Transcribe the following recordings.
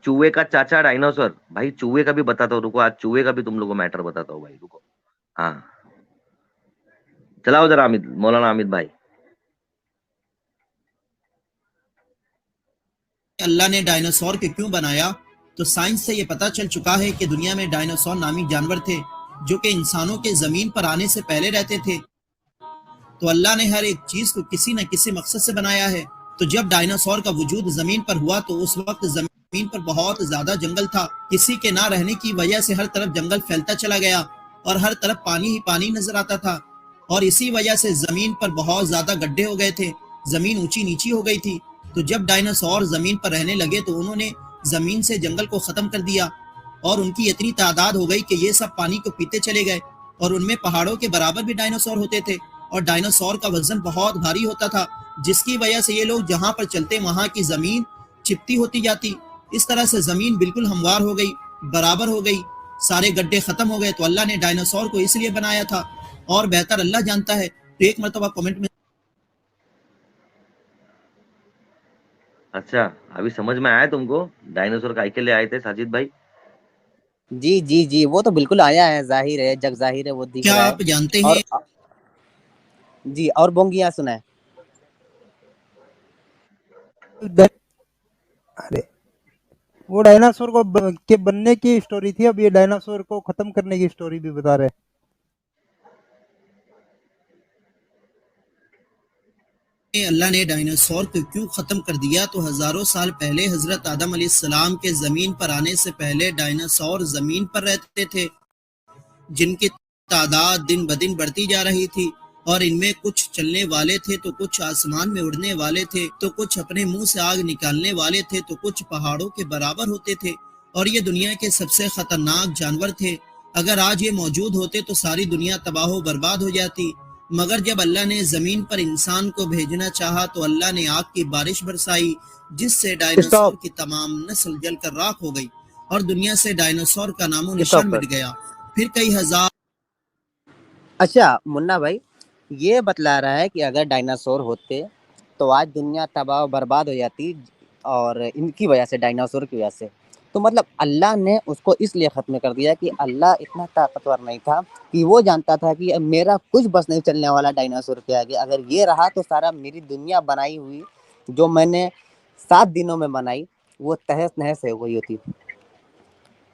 चूहे का चाचा डायनासोर भाई, चूहे का भी बताता हूँ, रुको आज चूहे का भी तुम लोगों को मैटर बताता हूँ भाई, रुको। हाँ, चलाओ जरा अमित, मौलाना अमित भाई। अल्लाह ने डायनासोर के क्यों बनाया, तो साइंस से ये पता चल चुका है कि दुनिया में डायनासोर नामी जानवर थे जो कि इंसानों के जमीन पर आने से पहले रहते थे। तो अल्लाह ने हर एक चीज को किसी न किसी मकसद से बनाया है। तो जब डायनासोर का वजूद जमीन पर हुआ तो उस वक्त जमीन पर बहुत ज्यादा जंगल था। किसी के ना रहने की वजह से हर तरफ जंगल फैलता चला गया और हर तरफ पानी ही पानी नजर आता था। और इसी वजह से जमीन पर बहुत ज्यादा गड्ढे हो गए थे, जमीन ऊंची नीची हो गई थी। तो जब डायनासोर जमीन पर रहने लगे तो उन्होंने जमीन से जंगल को खत्म कर दिया और उनकी इतनी तादाद हो गई कि ये सब पानी को पीते चले गए। और उनमें पहाड़ों के बराबर भी डायनासोर होते थे और डायनासोर का वजन बहुत भारी होता था, जिसकी वजह से ये लोग जहां पर चलते वहां की जमीन चिपटी होती जाती। इस तरह से जमीन बिल्कुल हमवार हो गई, बराबर हो गई, सारे गड्ढे खत्म हो गए। तो अल्लाह ने डायनासोर को इसलिए बनाया था और बेहतर अल्लाह जानता है। तो एक मरतबा कमेंट में अच्छा, अभी समझ में आया तुमको डायनासोर काय के लिए आए थे साजिद भाई? जी जी जी, वो तो बिल्कुल आया है, जाहिर है, जग जाहिर है, वो दिख क्या रहा है। आप जानते हैं? और जी, और बोंगिया सुना है। अरे वो डायनासोर को के बनने की स्टोरी थी, अब ये डायनासोर को खत्म करने की स्टोरी भी बता रहे हैं। अल्लाह ने डायनासोर को क्यों खत्म कर दिया, तो हजारों साल पहले हजरत आदम अलैहिस्सलाम के जमीन पर आने से पहले डायनासोर जमीन पर रहते थे, जिनकी तादाद दिन ब दिन बढ़ती जा रही थी। और इनमें कुछ चलने वाले थे तो कुछ आसमान में उड़ने वाले थे, तो कुछ अपने मुंह से आग निकालने वाले थे, तो कुछ पहाड़ों के बराबर होते थे। और ये दुनिया के सबसे खतरनाक जानवर थे। अगर आज ये मौजूद होते तो सारी दुनिया तबाह बर्बाद हो जाती। मगर जब अल्लाह ने जमीन पर इंसान को भेजना चाहा तो अल्लाह ने आग की बारिश बरसाई, जिससे डायनासोर स्टॉप की तमाम नस्ल जलकर राख हो गई और दुनिया से डायनासोर का नामो निशान स्टॉप मिट कर। गया। फिर कई हजार अच्छा मुन्ना भाई, ये बतला रहा है कि अगर डायनासोर होते तो आज दुनिया तबाह बर्बाद हो जाती, और इनकी वजह से, डायनासोर की वजह से। तो मतलब अल्लाह ने उसको इसलिए ख़त्म कर दिया कि अल्लाह इतना ताकतवर नहीं था, कि वो जानता था कि अब मेरा कुछ बस नहीं चलने वाला डायनासोर के आगे। अगर ये रहा तो सारा मेरी दुनिया बनाई हुई, जो मैंने 7 दिनों में बनाई, वो तहस नहस हो गई होती।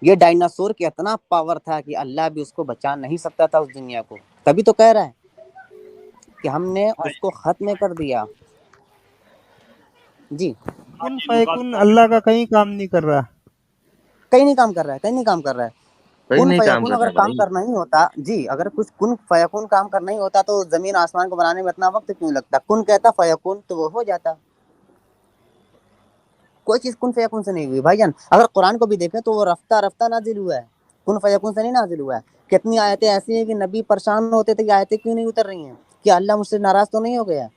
ये डायनासोर की इतना पावर था कि अल्लाह भी उसको बचा नहीं सकता था उस दुनिया को। तभी तो कह रहा है कि हमने उसको खत्म कर दिया। जी, कुन फयकुन अल्लाह का कहीं काम नहीं कर रहा। कहीं नहीं काम कर रहा है, कहीं नहीं काम कर रहा है। सही कुन नहीं काम फयकुन कर अगर रहा काम भाई। करना ही होता, जी, अगर कुछ कुन फयकुन काम करना ही होता तो जमीन आसमान को बनाने में इतना वक्त क्यों लगता। कुन कहता फयकुन तो वो हो जाता। कोई चीज कुन फयकुन से नहीं हुई भाईजान। अगर कुरान को भी देखें तो वो रफ्ता रफ्ता नाजिल हुआ है, कुन फयकुन से नहीं नाजिल हुआ है। कितनी आयतें ऐसी हैं कि नबी परेशान होते थे कि आयतें क्यों नहीं उतर रही हैं, कि अल्लाह मुझसे नाराज तो नहीं हो गया।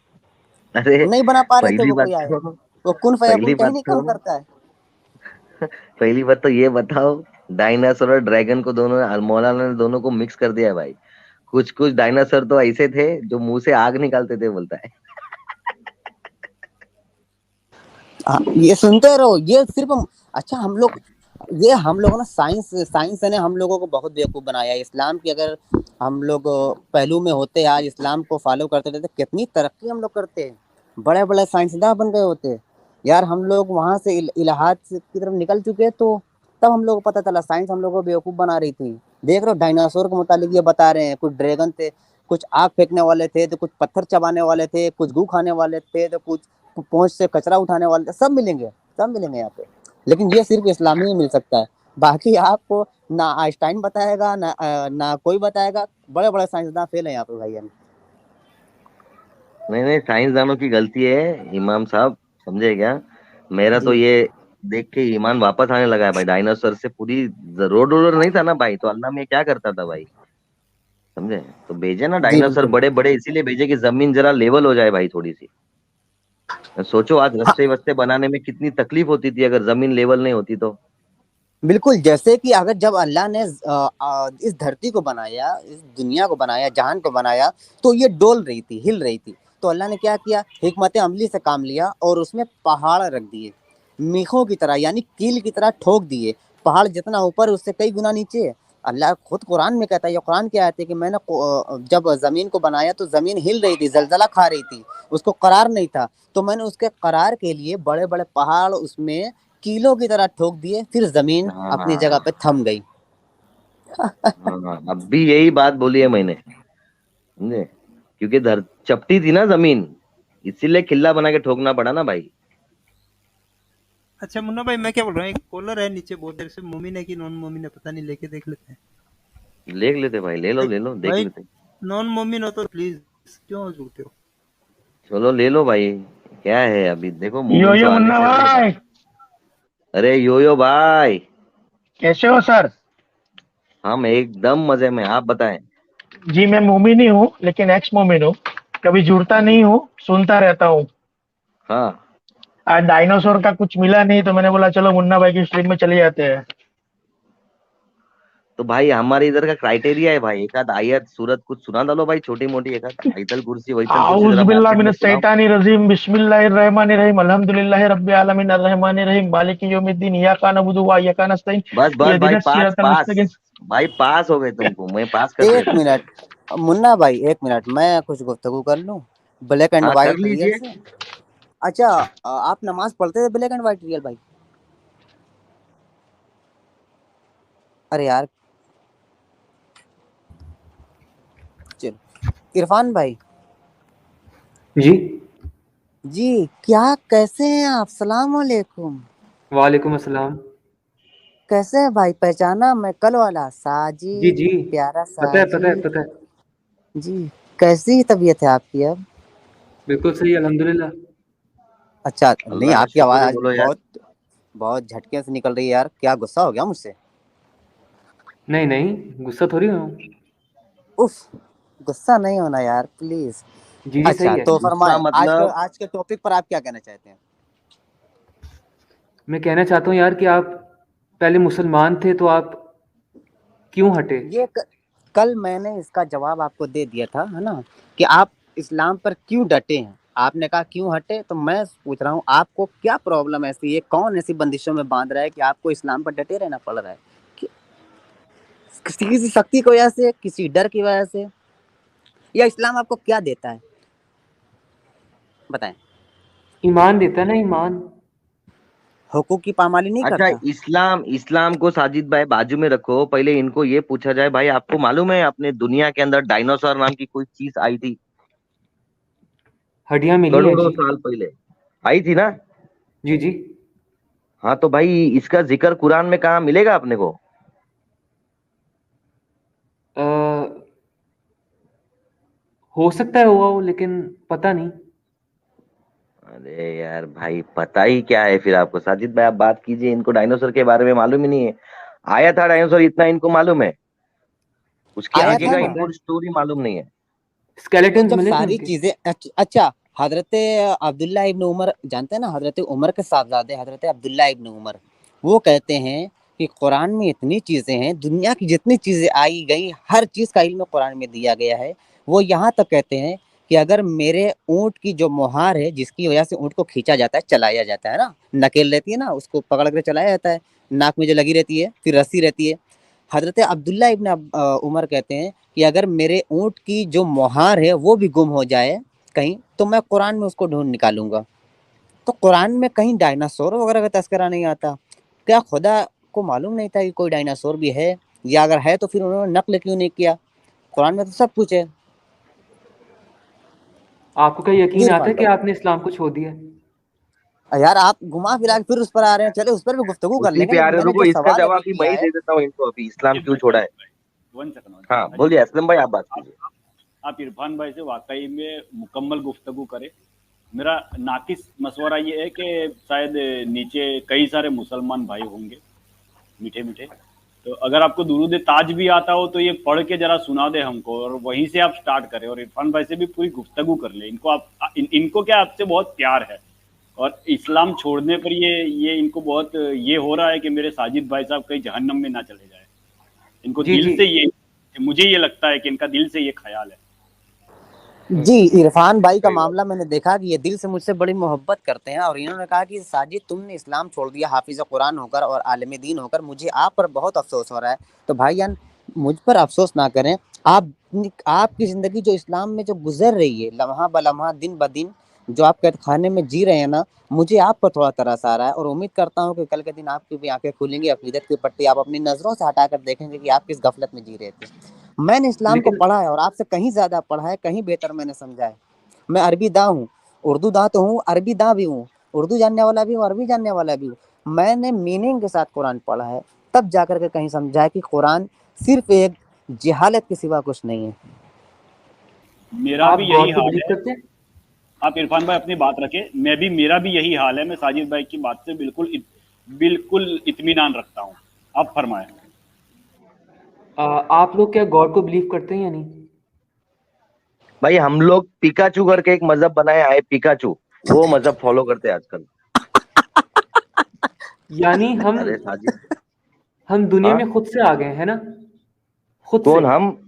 अरे नहीं बना पा रहे थे पहली वो बात कोई आयत। तो वो कुन पहली फयकुन कहीं बात नहीं काम तो करता है। पहली बात तो ये बताओ, डायनासोर और ड्रैगन को दोनों मौलाना ने दोनों को मिक्स कर दिया है भाई। कुछ कुछ डायनासोर तो ऐसे थे जो मुंह से आग निकालते थे, बोलता है। ये सुनते रहो, ये सिर्फ अच्छा हम लोग, ये हम लोगों ने साइंस साइंस ने हम लोगों को बहुत बेवकूफ़ बनाया है। इस्लाम की अगर हम लोग पहलू में होते, आज इस्लाम को फॉलो करते रहते, कितनी तरक्की हम लोग करते, बड़े बड़े साइंसदान बन गए होते यार। हम लोग वहां से इलाहाद की तरफ निकल चुके, तो तब हम लोग को पता चला साइंस हम लोग को बेवकूफ़ बना रही थी। देख रहे हो, डायनासोर के मुतालिक ये बता रहे हैं, कुछ ड्रैगन थे, कुछ आग फेंकने वाले थे, तो कुछ पत्थर चबाने वाले थे, कुछ गू खाने वाले थे, तो कुछ पहुंच से कचरा उठाने वाले थे। सब मिलेंगे, सब मिलेंगे यहाँ पे। लेकिन ये सिर्फ इस्लाम ही में मिल सकता है। बाकी आपको ना आइंस्टाइन बताएगा, ना कोई बताएगा। बड़े बड़े साइंसदान फेल है यहाँ पे भाई। नहीं नहीं, साइंसदानों की गलती है इमाम साहब, समझे क्या? मेरा तो जी ये देख के ईमान वापस आने लगा है भाई। डायनासोर से पूरी रोड रोड नहीं था ना भाई, तो अल्लाह में क्या करता था भाई, समझे? तो भेजे ना जी डायनासोर बिल्कुल बड़े बड़े, इसीलिए भेजे कि जमीन जरा लेवल हो जाए भाई थोड़ी सी। सोचो आज हाँ। रास्ते वस्ते बनाने में कितनी तकलीफ होती थी अगर जमीन लेवल नहीं होती तो। बिल्कुल, जैसे कि अगर जब अल्लाह ने इस धरती को बनाया, इस दुनिया को बनाया, जहान को बनाया, तो ये डोल रही थी, हिल रही थी। तो अल्लाह ने क्या किया, हिकमत अमली से काम लिया और उसमें पहाड़ रख दिए। मीखों की तरह यानी कील की तरह ठोक दिए। पहाड़ जितना ऊपर उससे कई गुना नीचे। अल्लाह खुद कुरान में कहता है, ये कुरान की आयत है कि मैंने जब जमीन को बनाया तो जमीन हिल रही थी, जलजला खा रही थी, उसको करार नहीं था, तो मैंने उसके करार के लिए बड़े बड़े पहाड़ उसमें कीलों की तरह ठोक दिए, फिर जमीन अपनी जगह हाँ पे थम गई। हाँ, अब भी यही बात बोली है मैंने, समझे, क्योंकि धर चपटी थी ना जमीन, इसीलिए किला बना के ठोकना पड़ा ना भाई। अच्छा मुन्ना भाई, मैं क्या बोल रहा हूँ, एक कॉलर है नीचे बहुत देर से, मोमिन है कि नॉन मोमिन है पता नहीं, लेके देख लेते हैं। देख लेते भाई, ले लो भाई, ले लो, देख भाई लेते। नॉन मोमिन हो तो प्लीज क्यों झूठते हो? चलो ले लो भाई, क्या है अभी, देखो यो मोमिन तो यो आने मुन्ना से रहेगा। भाई, अरे यो भाई, कैसे हो सर? हम एकदम मजे में, आप बताएं। जी मैं मोमिन ही हूँ, लेकिन एक्स मोमिन हूँ। कभी जुड़ता नहीं हूँ, सुनता रहता हूँ। हाँ, आज डायनासोर का कुछ मिला नहीं तो मैंने बोला चलो मुन्ना भाई की स्ट्रीम में चले जाते हैं। तो भाई हमारे इधर का क्राइटेरिया है भाई, एक आध आयत सूरत कुछ सुना डालो भाई, छोटी मोटी, एक आध आयतल कुर्सी वहीतल कुर्सी आउज़ जरा बिल्लाह मार्केट में मिनश सुनाओ। शैतानिर रजीम, बिस्मिल्लाहिर रहमानिर रहीम, अल्हम्दुलिल्लाहि रब्बिल आलमीन, अर्रहमानिर रहीम, मालिकि यौमिद्दीन, इय्याका नअबुदु व इय्याका नस्तईन, बस बस भाई, इहदिनस पास सिरातल पास, मुस्तकीम। भाई पास हो गए तुमको, मैं पास कर दिया एक तुमको। मिनट मुन्ना भाई, एक मिनट, मैं कुछ गुफ्तगू कर लूं ब्लैक एंड हाँ कर व्हाइट रियल लीजिए। से। अच्छा, आप नमाज पढ़ते थे ब्लैक एंड व्हाइट रियल भाई? अरे यार, चलो इरफान भाई जी। जी, क्या कैसे हैं आप? सलाम अलैकुम। वालेकुम अस्सलाम। कैसे हैं भाई? पहचाना मैं कल वाला जी साजिद, जी, प्यारा पता है पता है साजिद। पता है। जी, कैसी तबीयत है आपकी अब? बिल्कुल सही, अल्हम्दुलिल्लाह। अच्छा, नहीं अल्लाह का आपकी शुक्र आवाज है, आज बोलो यार। बहुत बहुत झटके से निकल रही है यार, क्या गुस्सा हो गया मुझसे? नहीं नहीं, गुस्सा थोड़ी हूँ। उफ, गुस्सा नहीं होना यार प्लीज। जी जी, अच्छा सही है। तो गुस्सा फरमाएं, मतलब, आज के टॉपिक पर आप क्या कहना चाहते हैं? मैं कहना चाहता हूँ यार कि आप पहले मुसलमान थे तो आप क्यों हटे? कल मैंने इसका जवाब आपको दे दिया था, है ना, कि आप इस्लाम पर क्यों डटे हैं। आपने कहा क्यों हटे, तो मैं पूछ रहा हूँ आपको क्या प्रॉब्लम ऐसी है, कौन ऐसी बंदिशों में बांध रहा है कि आपको इस्लाम पर डटे रहना पड़ रहा है? कि- किसी शक्ति की वजह से, किसी डर की वजह से, या इस्लाम आपको क्या देता है, बताएं। ईमान देता है ना, ईमान। हुकूक की पामाली नहीं अच्छा, करता? इस्लाम, इस्लाम को साजिद भाई बाजू में रखो, पहले इनको ये पूछा जाए भाई, आपको मालूम है अपने दुनिया के अंदर डायनासोर नाम की कोई चीज आई थी? हड्डियां मिली हैं करोड़ों जी। साल पहले आई थी ना। जी जी। हाँ तो भाई इसका जिक्र कुरान में कहाँ मिलेगा अपने को? अ, हो सकता है हुआ हो, लेकिन पता नहीं। अरे यार भाई, पता ही क्या है फिर आपको, साजिद भाई आप बात कीजिए, इनको डायनासोर के बारे में मालूम ही नहीं है। आया था डायनासोर इतना इनको मालूम है, उसके आया आगे था का ना, इनको स्टोरी मालूम नहीं है। तो स्केलेटन्स जब मिले थे सारी उनके। चीजें अच्छा, हजरत अब्दुल्ला इब्न उमर जानते हैं ना, हजरत उमर के साहबजादे हजरत अब्दुल्ला इब्न उमर, वो कहते हैं कि कुरान में इतनी चीजें हैं, दुनिया की जितनी चीजें आई गई हर चीज का इल्म कुरान में दिया गया है। वो यहाँ तक कहते हैं कि अगर मेरे ऊंट की जो मुहार है, जिसकी वजह से ऊंट को खींचा जाता है, चलाया जाता है ना, नकेल रहती है ना, उसको पकड़ कर चलाया जाता है, नाक में जो लगी रहती है, फिर रस्सी रहती है। हजरत अब्दुल्ला इब्न उमर कहते हैं कि अगर मेरे ऊंट की जो मोहार है वो भी गुम हो जाए कहीं, तो मैं कुरान में उसको ढूंढ निकालूंगा। तो कुरान में कहीं डायनासोर वगैरह का तस्करा नहीं आता? क्या खुदा को मालूम नहीं था कि कोई डायनासोर भी है? या अगर है तो फिर उन्होंने नकल क्यों नहीं किया? कुरान में तो सब कुछ है। आपको क्या जी यकीन आता इरफान है कि भाई, आपने इस्लाम को छोड़ दिया? यार आप घुमा फिरा के फिर उस पर आ रहे हैं, चले उस पर भी गुफ्तगू कर उसी लेंगे, पे आ लेकिन रहे, मैंने रुको जो इसका सवाल अभी जवाब भी मैं किया ही है। दे देता हूँ इनको, अभी इस्लाम अजीब क्यों भाई, छोड़ा है। अजीब भाई, 1 सेकंड। हाँ अजीब बोलिए भाई, असलम भाई, आप बात कीजिए। आप इरफान भाई से वाकई में मुकम्मल गुफ्तगू करें। मेरा नाकिस मशवरा ये है कि शायद नीचे कई सारे मुसलमान भाई होंगे मीठे मीठे, तो अगर आपको दुरूद ताज भी आता हो तो ये पढ़ के जरा सुना दे हमको, और वहीं से आप स्टार्ट करें, और इरफान भाई से भी पूरी गुफ्तगू कर ले। इनको इनको क्या आपसे बहुत प्यार है, और इस्लाम छोड़ने पर ये इनको बहुत ये हो रहा है कि मेरे साजिद भाई साहब कहीं जहन्नम में ना चले जाए। इनको जी दिल जी। से ये, मुझे ये लगता है कि इनका दिल से ये ख्याल है। जी, इरफान भाई का मामला मैंने देखा कि ये दिल से मुझसे बड़ी मोहब्बत करते हैं और इन्होंने कहा कि साजिद तुमने इस्लाम छोड़ दिया हाफिज़ कुरान होकर और आलिम दीन होकर, मुझे आप पर बहुत अफसोस हो रहा है। तो भाईजान मुझ पर अफसोस ना करें, आप आपकी ज़िंदगी जो इस्लाम में जो गुजर रही है लम्हा ब लम्हा दिन ब दिन, जो आप कैद खाने में जी रहे हैं ना, मुझे आप पर थोड़ा तरस आ रहा है और उम्मीद करता हूँ कि कल के दिन आपकी भी आंखें खुलेंगी, अक़ीदत की पट्टी आप अपनी नज़रों से हटाकर देखेंगे कि आप किस गफलत में जी रहे थे। मैंने इस्लाम को लेकिन पढ़ा है और आपसे कहीं ज़्यादा पढ़ा है, कहीं बेहतर मैंने समझा है। मैं अरबी दाँ हूँ, उर्दू दाँ तो हूँ, अरबी दाँ भी हूँ, उर्दू जानने वाला भी हूँ, अरबी जानने वाला भी हूँ। मैंने मीनिंग के साथ कुरान पढ़ा है, तब जाकर के कहीं समझा है कि कुरान सिर्फ एक जहालत के सिवा कुछ नहीं है। मेरा आप भी यही गॉड को हाल बिलीव है। करते हैं? आप इरफान भाई अपनी बात रखें, मेरा भी यही हाल है। मैं साजिद भाई की बात से बिल्कुल इत्मीनान रखता हूँ। आप फरमाएं। आप लोग क्या गॉड को बिलीव करते हैं या नहीं? भाई हम लोग पिकाचू करके एक मजहब बनाया है, पिकाचू, वो मजहब फॉलो करते हैं आजकल। यानी अरे साजिद, हम दुनिया हाँ में खुद से आ गए हैं ना, खुद से। कौन हम?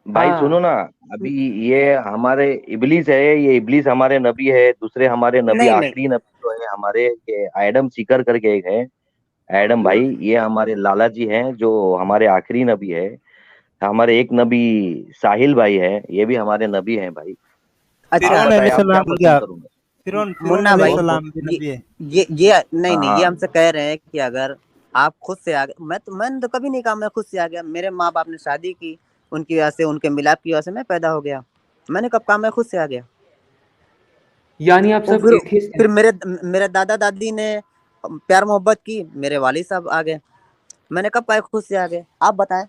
भाई सुनो हाँ। ना, अभी ये हमारे इबलीस है, ये इबलीस हमारे नबी है, दूसरे हमारे नबी नहीं नहीं, आखिरी नबी जो है हमारे, ये एडम सीकर करके एक है। एडम भाई ये हमारे लाला जी हैं जो हमारे आखिरी नबी है। हमारे एक नबी साहिल भाई है, ये भी हमारे नबी हैं भाई। आप अच्छा फिरौन बताएं, आप क्या अलैहिस्सलाम भी पसंद आप करूंगा? फिरौन मुन्ना भाई, कौन? अलैहिस्सलाम भी ये नबी है। ये हाँ हमसे कह रहे हैं कि अगर आप खुद से आ गए, मैंने तो कभी नहीं कहा मैं खुद से आ गया। मेरे माँ बाप ने शादी की, उनकी वजह से, उनके मिलाप की वजह से मैं पैदा हो गया। मैंने कब कहा मैं खुद से आ गया? यानी आप और सब एथिस्ट हैं? फिर मेरे दादा दादी ने प्यार मोहब्बत की, मेरे वालिद साहब आ गए। मैंने कब कहा खुद से आ गए? आप बताएं।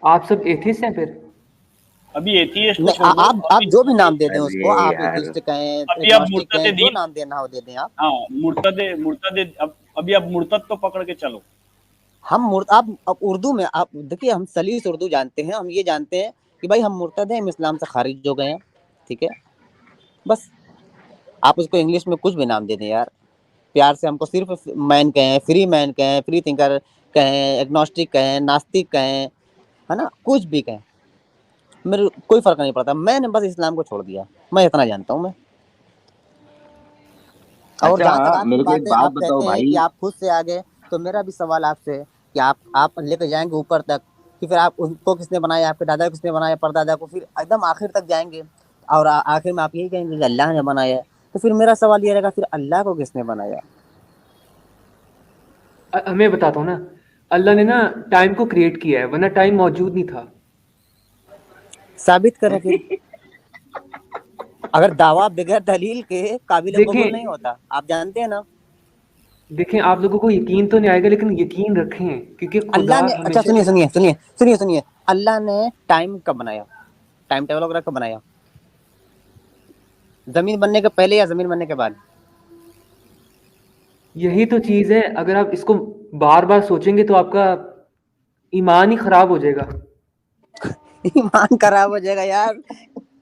आप सब एथिस्ट हैं फिर? अभी एथियस्ट को नहीं, छोड़ दो। आप जो भी नाम दे दें उसको, अरे आप यार, एथिस्ट कहें, अभी आप एग्नोस्टिक मुर्तदे कहें, जो दीन, नाम देना हो दे दें आप। हाँ, मुर्तदे मुर्तदे अब अभी आप मुर्तद तो पकड़ के चलो। आप अब उर्दू में आप देखिए, हम सलीस उर्दू जानते हैं, हम ये जानते हैं कि भाई हम मुर्तद हैं, हम इस्लाम से खारिज हो गए हैं। ठीक है, बस। आप उसको इंग्लिश में कुछ भी नाम दे दें यार, प्यार से हमको सिर्फ मैन कहें, फ्री मैन कहें, फ्री थिंकर कहें, एग्नोस्टिक कहें, नास्तिक कहें, है ना, कुछ भी कहें, मेरे कोई फर्क नहीं पड़ता। मैंने बस इस्लाम को छोड़ दिया, मैं इतना जानता हूँ मैं। और अच्छा जहाँ तक आपकी मेरे को एक बातें, बात आप बताओ कहते हैं कि भाई। आप खुद से आ गए, तो मेरा भी सवाल आपसे कि आप लेकर जाएंगे ऊपर तक कि फिर आप उनको किसने बनाया, आपके दादा को किसने बनाया, परदादा को, फिर एकदम आखिर तक जाएंगे और आखिर में आप यही कहेंगे कि अल्लाह ने बनाया है। तो फिर मेरा सवाल ये रहेगा, फिर अल्लाह को किसने बनाया? मैं बताता हूँ ना, अल्लाह ने ना टाइम को क्रिएट किया है, वरना टाइम मौजूद नहीं था। साबित करें फिर। अगर दावा बगैर दलील के काबिल कबूल नहीं देखें, होता, आप जानते हैं ना। आप लोगों को यकीन तो नहीं आएगा, लेकिन यकीन रखें, क्योंकि खुदा अल्लाह ने, अच्छा हमेशा। सुनिए, अल्लाह ने टाइम कब बनाया? टाइम टेबल वगैरह कब बनाया? जमीन बनने के पहले या जमीन बनने के बाद? यही तो चीज है, अगर आप इसको बार बार सोचेंगे तो आपका ईमान ही खराब हो जाएगा। ईमान खराब हो जाएगा यार,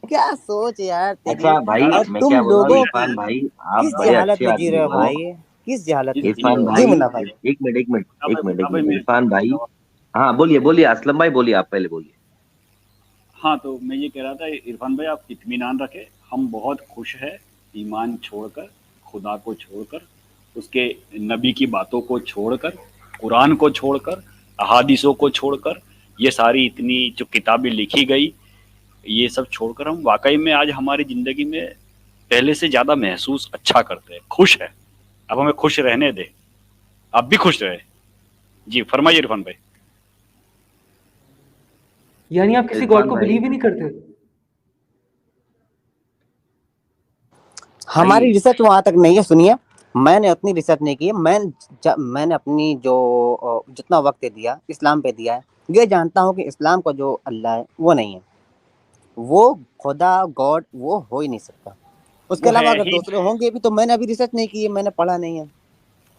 क्या सोच यार तेरी। अच्छा भाई, और मैं तुम क्या बोल रहा हूँ लोगों इरफान की भाई, आप किस बड़े जहालत अच्छे में जी आदमी रहे हो हो। भाई, किस जहालत में जी रहे इरफान हो जी भाई, मुन्ना भाई? एक मिनट एक मिनट हाँ एक भाई, मिनट एक हाँ भाई, मिनट, मैं इरफान भाई। हाँ बोलिए बोलिए, असलम भाई बोलिए, आप पहले बोलिए। हाँ, तो मैं ये कह रहा था इरफान भाई, आप इत्मीनान रखें, हम बहुत खुश हैं। ईमान छोड़कर, खुदा को छोड़कर, उसके नबी की बातों को छोड़कर, कुरान को छोड़कर, अहादीसों को छोड़कर, ये सारी इतनी जो किताबें लिखी गई, ये सब छोड़कर हम वाकई में आज हमारी ज़िंदगी में पहले से ज़्यादा महसूस अच्छा करते हैं, खुश है। अब हमें खुश रहने दें, आप भी खुश रहे। जी फरमाइए इरफान भाई। यानी आप किसी गॉड इरफान को भाई, बिलीव ही नहीं करते? भाई हमारी रिसर्च वहां तक नहीं है, सुनिए। मैंने अपनी रिसर्च नहीं की है। मैंने अपनी जो जितना वक्त दिया इस्लाम पे दिया है, ये जानता हूँ कि इस्लाम का जो अल्लाह है वो नहीं है, वो खुदा गॉड वो हो ही नहीं सकता। उसके वो अलावा है अगर ही, दूसरे होंगे भी, तो मैंने अभी रिसर्च नहीं की है, मैंने पढ़ा नहीं है।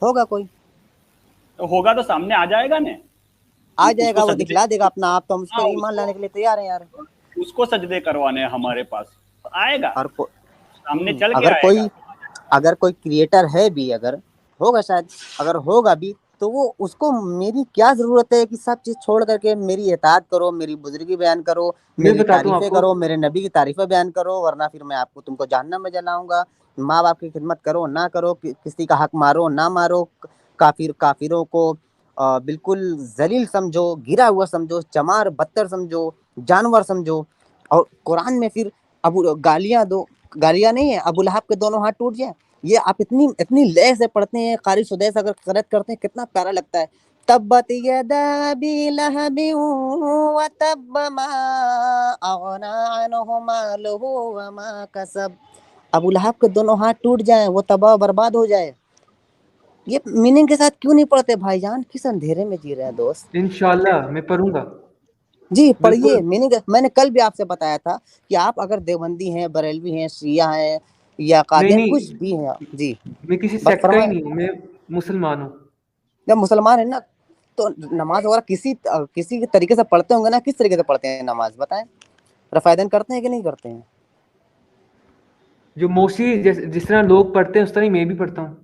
होगा कोई, तो होगा तो सामने आ जाएगा ना। आ उसको जाएगा, वो सजदे, दिखला देगा अपना आप, तो हम उस हाँ, पर ईमान लाने के लिए तैयार हैं यार। उसको सजदे करवाने हैं हमारे पास, तो आएगा, और सामने चल के अगर आएगा। कोई क्रिएटर है भी, अगर होगा शायद, अगर होगा भी तो वो उसको मेरी क्या जरूरत है कि सब चीज छोड़ करके मेरी इताअत करो, मेरी बुजुर्गी बयान करो, मैं मेरी बताता हूँ तारीफें आपको। करो, मेरे नबी की तारीफें बयान करो, वरना फिर मैं आपको तुमको जहन्नम में जलाऊंगा। माँ बाप की खिदमत करो ना करो, किसी का हक मारो ना मारो, काफिरों को बिल्कुल जलील समझो, गिरा हुआ समझो, चमार बत्तर समझो, जानवर समझो। और कुरान में फिर अबू गालियां नहीं है, अबू लहब के दोनों हाथ टूट जाए, ये आप इतनी इतनी लय से पढ़ते हैं, कारी सुदैस अगर करत करते हैं, कितना प्यारा लगता है। तब्बत यदा अबी लहबि व तब्ब मा अगना अन्हु मालुहु व मा कसब। अबू लहब के दोनों हाथ टूट जाएं, वो तबाह बर्बाद हो जाए। ये मीनिंग के साथ क्यों नहीं पढ़ते भाईजान? किस अंधेरे में जी रहे हैं दोस्त। इंशाल्लाह मैं पढ़ूंगा। जी पढ़िए बिल्कुल। मीनिंग। मैंने कल भी आपसे बताया था कि आप अगर देवबंदी हैं, बरेलवी हैं, शिया हैं या नहीं कादियान, कुछ नहीं, भी हैं जी, मैं किसी बस सेक्ट का ही फरमाए। नहीं हूँ, मैं मुसलमान हूँ। जब मुसलमान है ना, तो नमाज वगैरह किसी के तरीके से पढ़ते होंगे ना। किस तरीके से पढ़ते हैं नमाज बताएं? रफायदन करते हैं कि नहीं करते हैं? जो मोस्टली जिस तरह लोग पढ़ते हैं उस तरह ही मैं भी पढ़ता हूँ।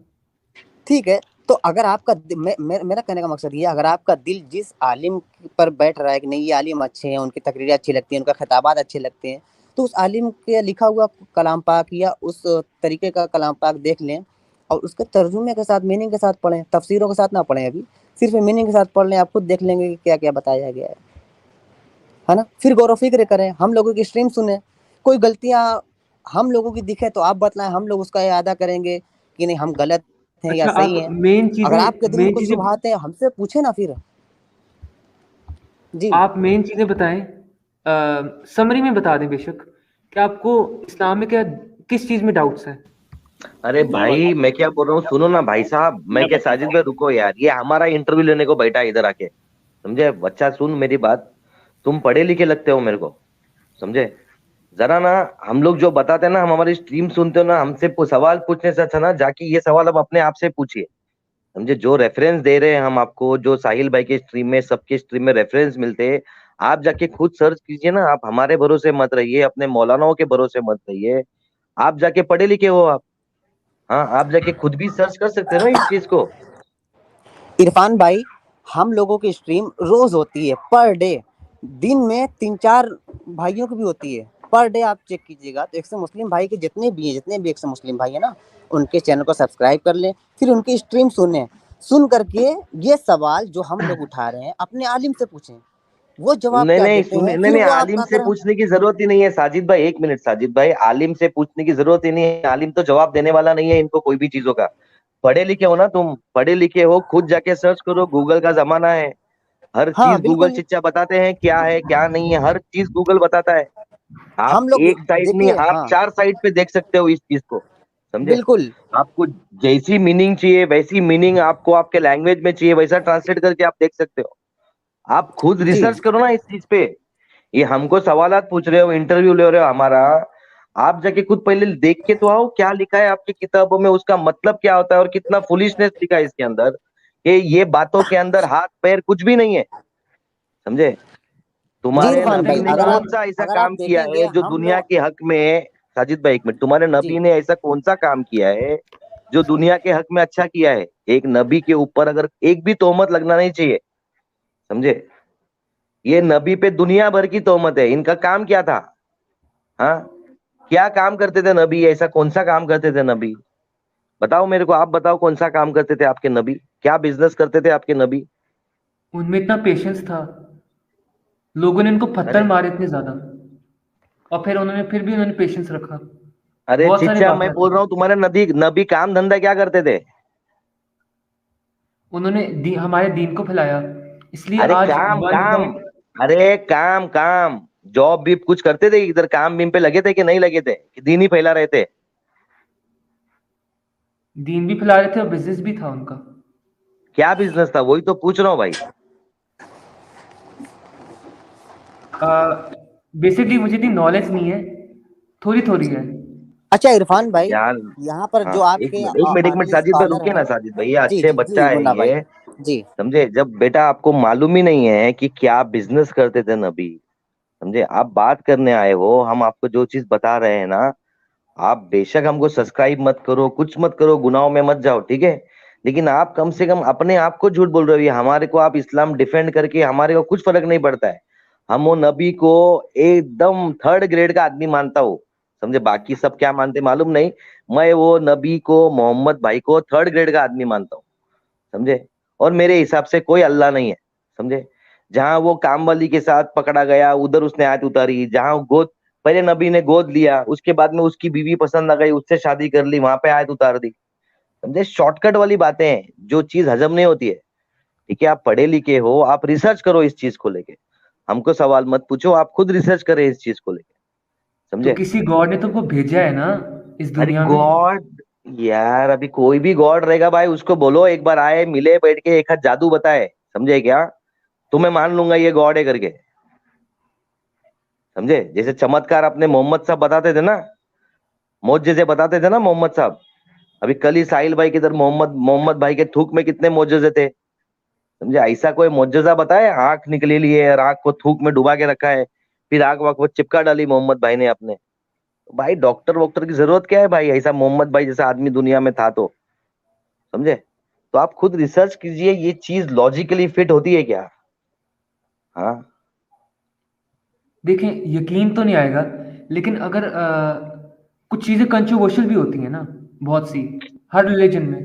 ठीक है, तो अगर आपका मेरा कहने का मकसद ये है, अगर आपका दिल जिस आलिम पर बैठ रहा है कि नहीं ये आलिम अच्छे हैं, उनकी तकरीरें अच्छी लगती हैं, उनका खिताबात अच्छे लगते हैं, तो उस आलिम के लिखा हुआ कलाम पाक या उस तरीके का कलाम पाक देख लें और उसके तर्जुमे के साथ, मीनिंग के साथ पढ़ें, तफसीरों के साथ ना पढ़ें। अभी सिर्फ मीनिंग के साथ पढ़ लें, आप खुद देख लेंगे कि क्या क्या बताया गया है ना। फिर गौर व फिक्र करें, हम लोगों की स्ट्रीम सुने, कोई गलतियां हम लोगों की दिखे तो आप बतलाएं, हम लोग उसका इरादा करेंगे कि नहीं हम गलत हैं या अच्छा, आप सही हैं। अगर आपके दिल में मेन कुछ चीजें शुबहात है, हमसे पूछे ना फिर। जी आप मेन चीजें बताएं। समरी में बता दें बेशक कि आपको इस्लाम में क्या, किस चीज में डाउट्स हैं। अरे भाई मैं क्या बोल रहा हूँ, सुनो ना भाई साहब, मैं क्या, साजिद भाई रुको यार, ये हमारा इंटरव्यू लेने को बैठा है इधर आके, समझे बच्चा, सुन मेरी बात। तुम पढ़े लिखे लगते हो मेरे को, समझे, जरा ना, हम लोग जो बताते हैं ना, हम हमारी स्ट्रीम सुनते हो ना, हमसे सवाल पूछने से अच्छा ना जाके ये सवाल अब अपने आप से पूछिए, समझे। जो रेफरेंस दे रहे हैं हम आपको, जो साहिल भाई के स्ट्रीम में, सबके स्ट्रीम में रेफरेंस मिलते हैं, आप जाके खुद सर्च कीजिए ना। आप हमारे भरोसे मत रहिए, अपने मौलानाओं के भरोसे मत रहिए, आप जाके पढ़े लिखे हो आप, हाँ, आप जाके खुद भी सर्च कर सकते हो ना इस चीज को। इरफान भाई, हम लोगों की स्ट्रीम रोज होती है, पर डे। दिन में 3-4 भाइयों की भी होती है पर डे। आप चेक कीजिएगा तो एक से मुस्लिम भाई के जितने भी एक से मुस्लिम भाई है ना, उनके चैनल को सब्सक्राइब कर लें, फिर उनकी स्ट्रीम सुने, सुन करके ये सवाल जो हम लोग उठा रहे हैं अपने आलिम से पूछें, वो जवाब नहीं क्या नहीं देते सुने, हैं, नहीं फिर नहीं, वो आलिम आपका से अगर। पूछने की जरूरत ही नहीं है साजिद भाई, एक मिनट साजिद भाई, आलिम से पूछने की जरूरत ही नहीं है, आलिम तो जवाब देने वाला नहीं है इनको कोई भी चीजों का। पढ़े लिखे हो ना तुम, पढ़े लिखे हो, खुद जाके सर्च करो, गूगल का जमाना है, हर हाँ चीज गूगल बिल्कुल। शिक्षा बताते हैं क्या है क्या नहीं है, हर चीज गूगल बताता है। आप हम लोग एक साइड नहीं, देखिए, आप हाँ 4 साइड पे देख सकते हो इस चीज को, समझे। बिल्कुल। आपको जैसी मीनिंग चाहिए वैसी मीनिंग आपको आपके लैंग्वेज में चाहिए, वैसा ट्रांसलेट करके आप देख सकते हो। आप खुद जी रिसर्च करो ना इस चीज पे। ये हमको सवालात पूछ रहे हो, इंटरव्यू ले रहे हो हमारा, आप जाके खुद पहले देख के तो आओ क्या लिखा है आपकी किताबों में, उसका मतलब क्या होता है, और कितना फुलिशनेस लिखा है इसके अंदर, कि ये बातों के अंदर हाथ पैर कुछ भी नहीं है, समझे। जी तुम्हारे इरफान नबी भाई, ने कौन सा ऐसा अगर आप काम किया देखेंगे है जो हम दुनिया लोग। के हक में, साजिद भाई एक मिनट, तुम्हारे नबी जी ने ऐसा कौन सा काम किया है जो दुनिया के हक में अच्छा किया है? एक नबी के ऊपर अगर एक भी तोहमत लगना नहीं चाहिए, समझे। ये नबी पे दुनिया भर की तोहमत है, इनका काम क्या था? हाँ, क्या काम करते थे नबी, ऐसा कौन सा काम करते थे नबी? बताओ मेरे को, आप बताओ कौन सा काम करते थे आपके नबी, क्या बिजनेस करते थे आपके नबी? उनमें इतना पेशेंस था, लोगों ने इनको पत्थर अरे, मारे इतने ज्यादा, और फिर भी उन्होंने पेशेंस रखा। अरे बहुत सारे चिच्चा, मैं वाकयात बोल हैं। रहा हूँ तुम्हारे नबी नबी काम धंधा क्या करते थे? उन्होंने हमारे दीन को फैलाया, इसलिए अरे आज काम वर्ल्ड काम, वाइड अरे काम काम, जॉब भी कुछ करते थे इधर, काम बीम पे लगे थे कि नहीं लगे थे, कि दीन ही फैला रहे थे? दीन भी फैला रहे थे और बिजनेस भी था उनका। क्या बिजनेस था, वही तो पूछ रहा हूँ भाई। बेसिकली मुझे इतनी नॉलेज नहीं है, थोड़ी थोड़ी है। अच्छा इरफान भाई, यार, यहाँ पर हाँ, जो एक आपके मिनट एक मिनट एक मिनट, आलिम साजिद भाई स्कॉलर रुकिए ना, हैं। साजिद भाई ये जी अच्छे जी बच्चा जी है मुन्ना भाई। ये, जी समझे। जब बेटा आपको मालूम ही नहीं है कि क्या बिजनेस करते थे नबी, समझे, आप बात करने आए हो, हम आपको जो चीज बता रहे हैं ना, आप बेशक हमको सब्सक्राइब मत करो, कुछ मत करो, गुनाहों में मत जाओ, ठीक है, लेकिन आप कम से कम अपने आप को झूठ बोल रहे हो। ये हमारे को आप इस्लाम डिफेंड करके हमारे को कुछ फर्क नहीं पड़ता है। हम वो नबी को एकदम थर्ड ग्रेड का आदमी मानता हूँ, समझे। बाकी सब क्या मानते मालूम नहीं, मैं वो नबी को, मोहम्मद भाई को थर्ड ग्रेड का आदमी मानता हूँ, समझे। और मेरे हिसाब से कोई अल्लाह नहीं है, समझे। जहां वो कामवाली के साथ पकड़ा गया, उधर उसने आयत उतारी। जहां गोद, पहले नबी ने गोद लिया, उसके बाद में उसकी बीवी पसंद आ गई, उससे शादी कर ली, वहां पे आयत उतार दी, समझे। शॉर्टकट वाली बातें हैं, जो चीज हजम नहीं होती है। ठीक है, आप पढ़े लिखे हो, आप रिसर्च करो इस चीज को लेके। हमको सवाल मत पूछो, आप खुद रिसर्च करें इस चीज को लेके, तो समझे। किसी गॉड ने तुमको भेजा है ना इस अरे दुनिया में। गॉड, यार अभी कोई भी गॉड रहेगा भाई, उसको बोलो एक बार आए, मिले, बैठ के एक हाथ जादू बताए, समझे क्या। तो मैं मान लूंगा ये गॉड है करके, समझे। जैसे चमत्कार अपने मोहम्मद साहब बताते थे ना, मौजज़े बताते थे ना मोहम्मद साहब। अभी कल ही साहिल भाई किधर, मोहम्मद मोहम्मद भाई के थूक में कितने मौजज़े थे, समझे। ऐसा कोई मौजज़ा बताए, आंख निकली ली है और आंख को थूक में डुबा के रखा है, फिर आंख वाख वो चिपका डाली मोहम्मद भाई ने अपने। तो भाई डॉक्टर वॉक्टर की जरूरत क्या है भाई, ऐसा मोहम्मद भाई जैसा आदमी दुनिया में था तो, समझे। तो आप खुद रिसर्च कीजिए, ये चीज लॉजिकली फिट होती है क्या। हाँ, देखें, यकीन तो नहीं आएगा, लेकिन अगर कुछ चीजें कंट्रोवर्शियल भी होती हैं ना, बहुत सी, हर रिलीजन में।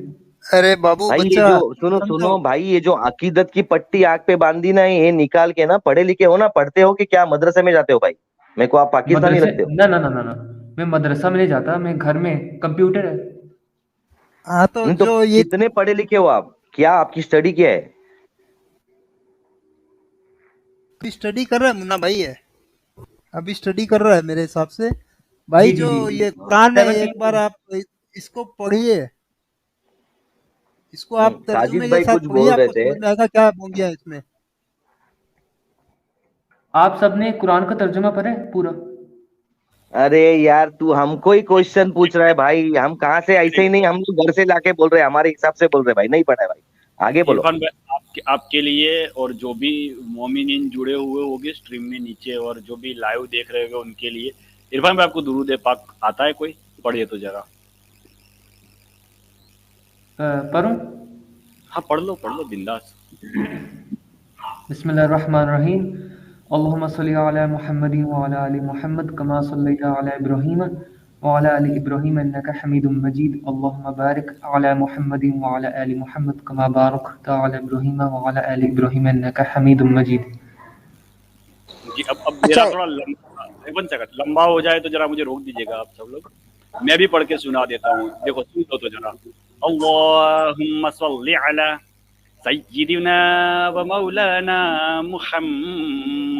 अरे बाबू भाई ये बच्चा, जो, सुनो समझो। सुनो भाई, ये जो अकीदत की पट्टी आग पे बांधी ना, ये निकाल के ना, पढ़े लिखे हो ना, पढ़ते हो कि क्या मदरसे में जाते हो भाई, मेरे को आप पाकिस्तानी मदरसे, लगते हो। ना ना ना ना ना, मैं मदरसा में नहीं जाता, मैं घर में, कंप्यूटर है। हाँ तो नहीं तो जो ये कितने पढ़े लिखे हो आप, क्या आपकी स्टडी क्या है। स्टडी कर रहा है मुन्ना भाई है, अभी स्टडी कर रहा है मेरे हिसाब से। भाई जी जी जो जी। ये कुरान है, एक बार 17। आप इसको पढ़िए, इसको आप साजिद तर्जुमे के भाई साथ कुछ पढ़िए, बोल रहे आपको थे। समझ में आएगा क्या बोल है इसमें। आप सबने कुरान का तर्जुमा पढ़ा है पूरा? अरे यार तू हमको ही क्वेश्चन पूछ रहा है भाई, हम कहाँ से, ऐसे ही नहीं, हम लोग घर से लाके बोल रहे हैं, हमारे हिसाब से बोल रहे हैं भाई, नहीं पढ़ा है भाई, आगे बोलो। इरफान भाई, आपके लिए और जो भी मोमिनीन जुड़े हुए होंगे स्ट्रीम में नीचे, और जो भी लाइव देख रहे होंगे उनके लिए, इरफान भाई आपको दुरूद पाक आता है कोई? पढ़िए तो जरा। पढ़ूं? हाँ पढ़ लो बिंदास। बिस्मिल्लाहिर्रहमानिर्रहीम। अल्लाहुम्मा सल्ली अला मुहम्मदिन व अला आलि मुहम्मद कमा सल्लैता अला इब्राहीम व अला आलि इब्राहीम इन्नका हमीदुम मजीद। अल्लाहुम्मा बारिक अला मुहम्मदिन व अला आलि मुहम्मद कमा बारकता अला इब्राहीम व अला आलि इब्राहीम इन्नका हमीदुम मजीद। जी अब मेरा अच्छा, थोड़ा लंबा, वन सेकंड लंबा हो जाए तो जरा मुझे रोक दीजिएगा आप सब लोग, मैं भी पढ़ के सुना देता हूँ, देखो सुन लो तो जरा। अल्लाहुम्मा सल्ली अला सय्यिदिना व मौलाना मुहम्मद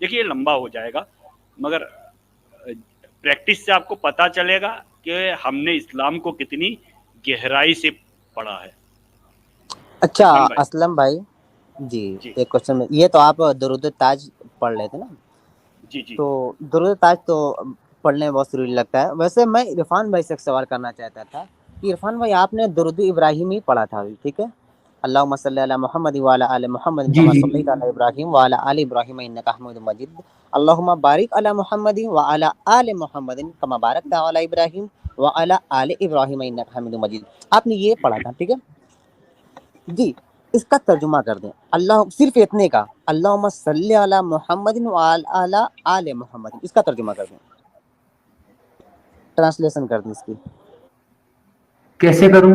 देखिए लंबा हो जाएगा, मगर प्रैक्टिस से आपको पता चलेगा कि हमने इस्लाम को कितनी गहराई से पढ़ा है। अच्छा इरफान भाई। असलम भाई जी, जी एक क्वेश्चन में, ये तो आप दुरूद ताज पढ़ लेते ना, जी जी। तो दुरूद ताज तो पढ़ने में बहुत जरूरी लगता है। वैसे मैं इरफान भाई से एक सवाल करना चाहता था कि इरफान भाई आपने दुरूद इब्राहिम ही पढ़ा था अभी, ठीक है। अल्लाहुम्मा सल्ली अला मुहम्मद व अला आलि मुहम्मद जी कमा जी। सल्लैता अला इब्राहीम व अला आलि इब्राहीम इन्नका हमीदुम मजीद। अल्लाहुम्मा बारिक अला मुहम्मद व अला आलि मुहम्मद कमा बारकता अला इब्राहीम व अला आलि इब्राहीम इन्नका हमीदुम मजीद। आपने ये पढ़ा था, ठीक है जी। इसका तर्जुमा कर दें, अल्लाह, सिर्फ इतने का, अल्लाहुम्मा सल्ली अला मुहम्मदिन व अला आलि मुहम्मदिन, इसका तर्जुमा कर दें, ट्रांसलेशन कर दें इसकी। कैसे करूं?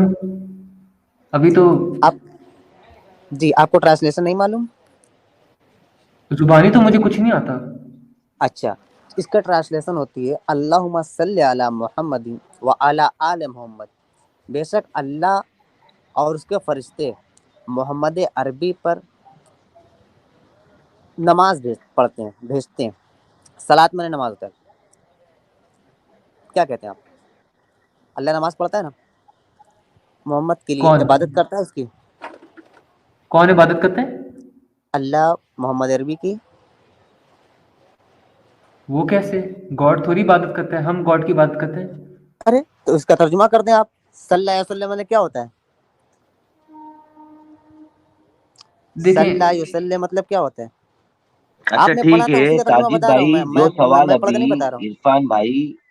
अभी तो आप जी, आपको ट्रांसलेशन नहीं मालूम? जुबानी तो मुझे कुछ नहीं आता। अच्छा, इसका ट्रांसलेशन होती है अल्लाहुम्मा सल्ली अला मुहम्मदिन व अला आलि मुहम्मद। बेशक अल्लाह और उसके फरिश्ते मोहम्मद अरबी पर नमाज पढ़ते हैं, भेजते हैं। सलात मैंने नमाज होता है। क्या कहते हैं आप? अल्लाह नमाज पढ़ता है ना मोहम्मद के लिए, कौन इबादत करता है उसकी? कौन इबादत करते हैं? अल्लाह मोहम्मद अरबी की। वो कैसे? गॉड थोड़ी इबादत करते हैं, हम गॉड की इबादत करते हैं। अरे तो इसका तर्जुमा कर दें आप, सल्लल्लाहु अलैहि वसल्लम मतलब क्या होता है? सल्लल्लाहु अलैहि देखें, वसल्लम मतलब क्या होता है? अच्छा आपने पढ़ा ठीक था, है उसी का तर्जुमा साजिद बता रहा हूँ भाई, मैं जो मैं मैं, सवाल मैं पढ़ अभी के नहीं बता रहा हूँ।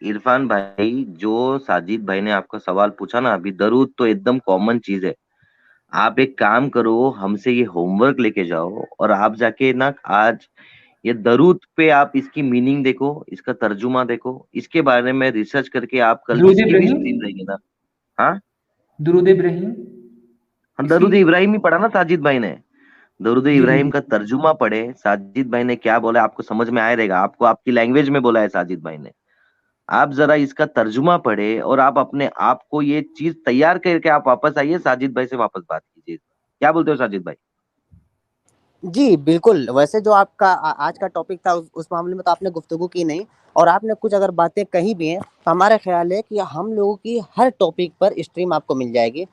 इरफान भाई जो साजिद भाई ने आपका सवाल पूछा ना अभी, दरूद तो एकदम कॉमन चीज है। आप एक काम करो, हमसे ये होमवर्क लेके जाओ और आप जाके ना आज ये दरूद पे आप इसकी मीनिंग देखो, इसका तर्जुमा देखो, इसके बारे में रिसर्च करके आप कल दुरूद जिसकी भी इब्राहिम, स्ट्रीम रहेगी ना। हाँ, दुरूद इब्राहिम हम इसकी। दरूद इब्राहिम ही पढ़ा ना साजिद भाई ने। दरूद जी जी इब्राहिम जी। का तर्जुमा पढ़े, साजिद भाई ने क्या बोला आपको समझ में आया रहेगा, आपको आपकी लैंग्वेज में बोला है साजिद भाई ने। आप जरा इसका तर्जुमा पढ़े और आप अपने आप को ये चीज तैयार करके आप वापस आइए, साजिद भाई से वापस बात कीजिए। क्या बोलते हो साजिद भाई? जी बिल्कुल, वैसे जो आपका आज का टॉपिक था उस मामले में तो आपने गुफ्तगू की नहीं, और आपने कुछ अगर बातें कही भी हैं तो हमारा ख्याल है कि हम लोगों की हर टॉपिक पर स्ट्रीम आपको मिल जाएगी।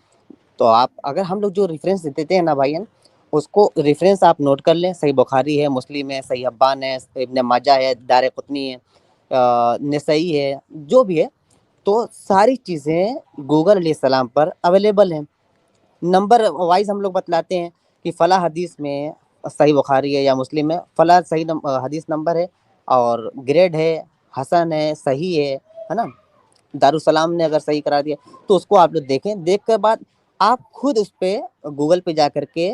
तो आप अगर हम लोग जो रेफरेंस देते हैं ना भाईजान, उसको रेफरेंस आप नोट कर लें। सही बुखारी है, मुस्लिम है, सही अब्बान है, इब्न माजा है, दारक़ुतनी है, नसई है, जो भी है, तो सारी चीज़ें गूगल अलैहिस्सलाम पर अवेलेबल हैं। नंबर वाइज हम लोग बतलाते हैं कि फ़ला हदीस में सही बुखारी है या मुस्लिम है, फ़ला सही हदीस नंबर है और ग्रेड है, हसन है, सही है ना? दारुसलाम ने अगर सही करा दिया तो उसको आप लोग देखें। देख के बाद आप खुद उस पे गूगल पे जा करके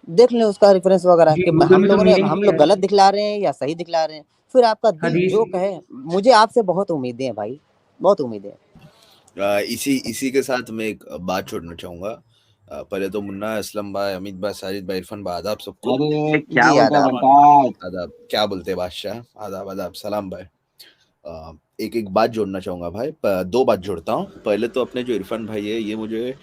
देख लें उसका रेफरेंस वगैरह जी, कि गूगल में तो मीनिंग हम भी लोग है। गलत दिखला रहे हैं या सही दिखला रहे हैं। फिर आपका दिल हदीस। जो कहे। मुझे आपसे बहुत उम्मीदें हैं भाई, बहुत उम्मीदें हैं। इसी इसी के साथ मैं एक बात छोड़ना चाहूंगा। पहले तो मुन्ना, असलम भाई, अमित भाई, साजिद भाई, इरफान भाई, आदाब सबको। अरे क्या जी बोलते हैं आदाब। बंटाज? आदाब, क्या बोलते हैं बादशाह? आदाब आदाब, सलाम भाई। एक एक बात जोड़ना चाहूंगा भाई, दो बात जोड़ता हूँ। पहले तो अपने जो इरफान भाई है, ये मुझे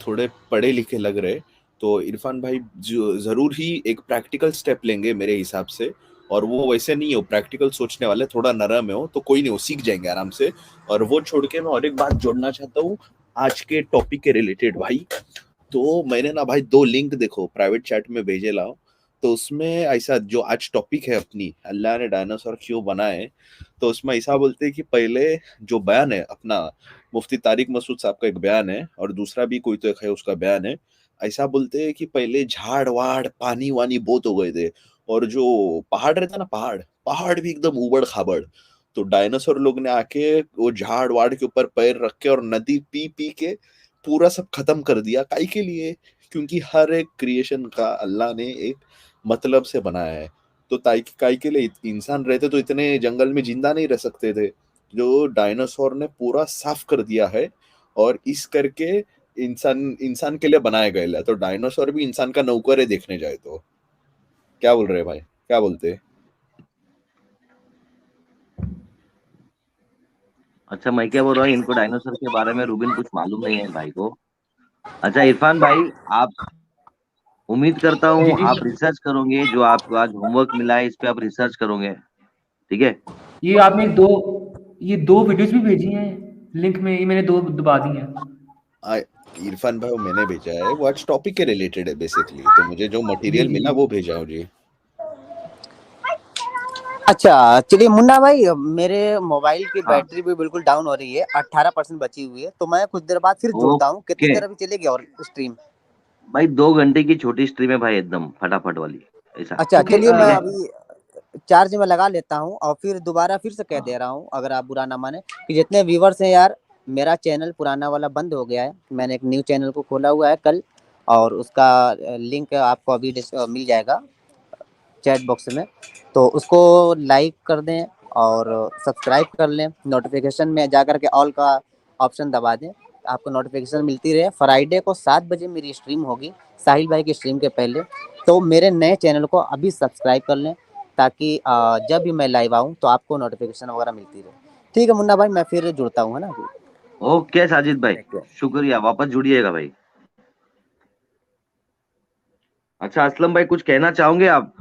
थोड़े पढ़े लिखे लग रहे। तो इरफान भाई जो जरूर ही एक प्रैक्टिकल स्टेप लेंगे मेरे हिसाब से, और वो वैसे नहीं हो प्रैक्टिकल सोचने वाले, थोड़ा नरम है हो, तो कोई नहीं, वो सीख जाएंगे आराम से। और वो छोड़ के मैं और एक बात जोड़ना चाहता हूँ आज के टॉपिक के रिलेटेड भाई। तो मैंने ना भाई दो लिंक देखो प्राइवेट चैट में भेजे लाओ। तो उसमें ऐसा जो आज टॉपिक है अपनी, अल्लाह ने डायनासोर क्यों बनाए, तो उसमें ऐसा बोलते हैं कि पहले जो बयान है अपना, मुफ्ती तारिक मसूद साहब का एक बयान है और दूसरा भी कोई तो एक है उसका बयान है। ऐसा बोलते हैं कि पहले झाड़ वाड़ पानी वानी बहुत हो गए थे, और जो पहाड़ रहता ना, पहाड़ पहाड़ भी एकदम उबड़ खाबड़। तो डायनासोर लोग ने आके वो झाड़ वाड़ के ऊपर पैर रख के और नदी पी पी के पूरा सब खत्म कर दिया। काहे के लिए? क्योंकि हर एक क्रिएशन का अल्लाह ने एक मतलब से बनाया है। तो काय के लिए इंसान रहते तो इतने जंगल में जिंदा नहीं रह सकते थे। जो डायनासोर ने पूरा साफ कर दिया है, और इस करके इंसान इंसान के लिए बनाया गया है। तो डायनासोर भी इंसान का नौकर है देखने जाए तो। क्या बोल रहे हैं भाई, क्या बोलते हैं? अच्छा मैं क्या बोल रहा हूँ, इनको डायनासोर के बारे में रूबिन कुछ मालूम नहीं है भाई को। अच्छा इरफान भाई, आप उम्मीद करता हूँ जी जी। आप रिसर्च करोगे, जो आपको आज होमवर्क मिला है इस पे आप रिसर्च करोगे, ठीक है? ये आपने ये दो वीडियोस भी भेजी हैं लिंक में, ये मैंने दो दबा दी हैं। आ, इरफान भाई वो मैंने भेजा है, वो आज टॉपिक के रिलेटेड है बेसिकली। तो मुझे जो जी मटेरियल जी मिला जी। वो भेजा हूँ जी। अच्छा चलिए मुन्ना भाई, मेरे मोबाइल की हाँ, बैटरी भी बिल्कुल डाउन हो रही है, 18% बची हुई है, तो मैं कुछ देर बाद फिर जुड़ता हूँ। कितनी ओके देर अभी चलेगी और स्ट्रीम? भाई, 2 घंटे की छोटी स्ट्रीम है भाई, एकदम फटाफट वाली, ऐसा। अच्छा ओके। चलिए, मैं ठीक है, अभी चार्ज में लगा लेता हूँ और फिर दोबारा फिर से कह दे रहा हूँ, अगर आप बुरा ना माने, कि जितने व्यूवर्स हैं यार, मेरा चैनल पुराना वाला बंद हो गया है। मैंने एक न्यू चैनल को खोला हुआ है कल, और उसका लिंक आपको अभी मिल जाएगा चैट बॉक्स में। तो उसको लाइक कर दें और सब्सक्राइब कर लें। नोटिफिकेशन में जा कर के ऑल का ऑप्शन दबा दें, आपको नोटिफिकेशन मिलती रहे। फ्राइडे को 7 बजे मेरी स्ट्रीम होगी, साहिल भाई की स्ट्रीम के पहले। तो मेरे नए चैनल को अभी सब्सक्राइब कर लें, ताकि जब भी मैं लाइव आऊँ तो आपको नोटिफिकेशन वगैरह मिलती रहे। ठीक है मुन्ना भाई, मैं फिर जुड़ता हूँ, है ना? ओके साजिद भाई, थैंक यू। शुक्रिया, वापस जुड़िएगा भाई। अच्छा असलम भाई, कुछ कहना चाहोगे आप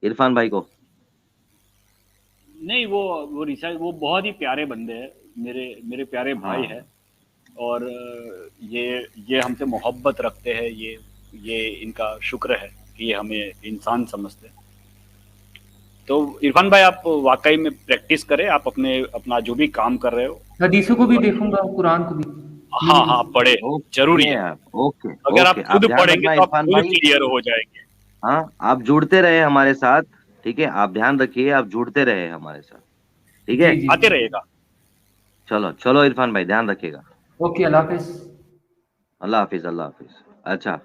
इरफान भाई को? नहीं, वो रिसर्च, वो बहुत ही प्यारे बंदे हैं, मेरे मेरे प्यारे भाई हाँ। हैं। और ये हमसे मोहब्बत रखते हैं, ये इनका शुक्र है कि ये हमें इंसान समझते हैं। तो इरफान भाई, आप वाकई में प्रैक्टिस करें, आप अपना जो भी काम कर रहे हो, हदीसों को भी देखूंगा, कुरान को भी। हाँ हाँ पढ़े, जरूरी ओके है। आप, ओके अगर ओके, आप आप खुद ध्यान पढ़ेंगे रखना तो आप इरफान खुद भाई। क्लियर हो जाएंगे। हाँ, आप जुड़ते रहे हमारे साथ, ठीक है, आप ध्यान रखिए, आप जुड़ते रहे हमारे साथ, ठीक है। जी जी आते जी। रहेगा। चलो चलो इरफान भाई, ध्यान रखिएगा। ओके, अल्लाह हाफिज। अल्लाह हाफिज, अल्लाह हाफिज। अच्छा,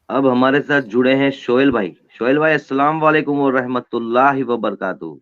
अब हमारे साथ जुड़े हैं शोएल भाई। शोएल भाई, अस्सलाम वालेकुम व रहमतुल्लाहि व बरकातुहू।